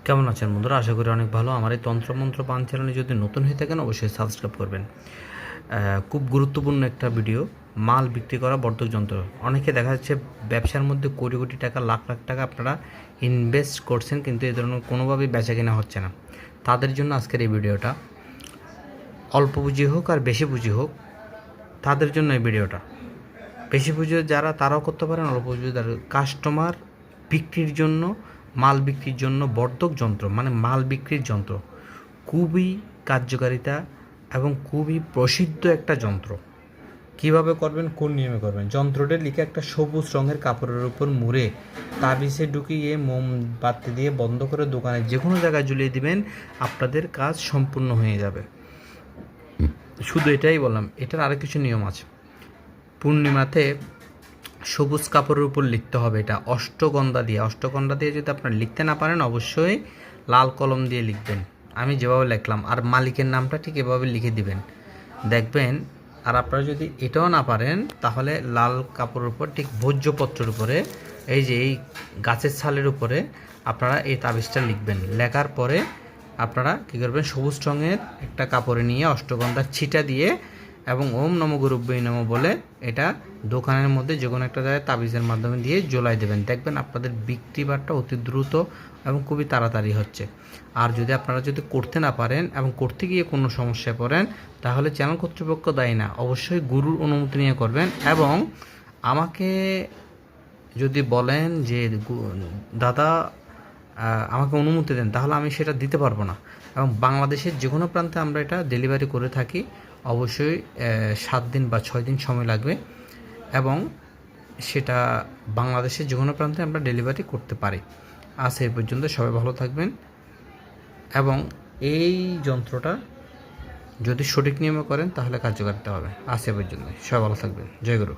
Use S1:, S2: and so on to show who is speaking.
S1: কেমন আছেন বন্ধুরা? আশা করি অনেক ভালো। আমার এই তন্ত্রমন্ত্র পান চ্যানেলে যদি নতুন হয়ে থাকেন অবশ্যই সাবস্ক্রাইব করবেন। খুব গুরুত্বপূর্ণ একটা ভিডিও, মাল বিক্রি করা বর্ধক যন্ত্র। অনেকে দেখা যাচ্ছে ব্যবসার মধ্যে কোটি কোটি টাকা, লাখ লাখ টাকা আপনারা ইনভেস্ট করছেন, কিন্তু এই ধরনের কোনোভাবেই বেচা কেনা হচ্ছে না। তাদের জন্য আজকের এই ভিডিওটা। অল্প পুঁজি হোক আর বেশি পুঁজি হোক, তাদের জন্য এই ভিডিওটা। বেশি পুঁজি যারা, তারাও করতে পারেন। অল্প পুঁজি যারা, কাস্টমার বিক্রির জন্য, মাল বিক্রির জন্য বর্ধক যন্ত্র মানে মাল বিক্রির যন্ত্র খুবই কার্যকারিতা এবং খুবই প্রসিদ্ধ একটা যন্ত্র। কিভাবে করবেন, কোন নিয়মে করবেন? যন্ত্রটা লিখে একটা সবুজ রঙের কাপড়ের উপর মুড়ে তাবিজে ঢুকিয়ে মোমবাতি দিয়ে বন্ধ করে দোকানে যে কোনো জায়গায় ঝুলিয়ে দিবেন, আপনাদের কাজ সম্পূর্ণ হয়ে যাবে। শুধু এটাই বললাম, এটার আরও কিছু নিয়ম আছে। পূর্ণিমাতে সবুজ কাপড়ের উপর লিখতে হবে, এটা অষ্টগন্ধা দিয়ে যদি আপনারা লিখতে না পারেন অবশ্যই লাল কলম দিয়ে লিখবেন, আমি যেভাবে লিখলাম। আর মালিকের নামটা ঠিক এভাবে লিখে দিবেন, দেখবেন। আর আপনারা যদি এটাও না পারেন তাহলে লাল কাপড়ের উপর ঠিক ভোজ্যপত্রের উপরে, এই যে এই গাছের ছালের উপরে আপনারা এই তাবিজটা লিখবেন। লেখার পরে আপনারা কী করবেন, সবুজ রঙের একটা কাপড়ে নিয়ে অষ্টগন্ধার ছিটা দিয়ে এবং ওম নমো গুরুভ্যই নমঃ বলে এটা দোকানের মধ্যে যে কোনো একটা জায়গায় তাবিজের মাধ্যমে দিয়ে জ্বলাই দেবেন। দেখবেন আপনাদের বিক্রি বাট্টা অতি দ্রুত এবং খুবই তাড়াতাড়ি হচ্ছে। আর যদি আপনারা যদি করতে না পারেন এবং করতে গিয়ে কোনো সমস্যায় পড়েন, তাহলে চ্যানেল কর্তৃপক্ষ দায়ী না, অবশ্যই গুরুর অনুমতি নিয়ে করবেন। এবং আমাকে যদি বলেন যে দাদা আমাকে অনুমতি দেন, তাহলে আমি সেটা দিতে পারবো না। এবং বাংলাদেশের যে কোনো প্রান্তে আমরা এটা ডেলিভারি করে থাকি, অবশ্যই 7 দিন বা 6 দিন সময় লাগবে, এবং সেটা বাংলাদেশের যে কোনো প্রান্তে আমরা ডেলিভারি করতে পারি। আজ এই পর্যন্ত, সবাই ভালো থাকবেন। এবং এই যন্ত্রটা যদি সঠিক নিয়মে করেন তাহলে কার্যকারিতা হবে। আজ এই পর্যন্ত, সবাই ভালো থাকবেন। জয় গুরু।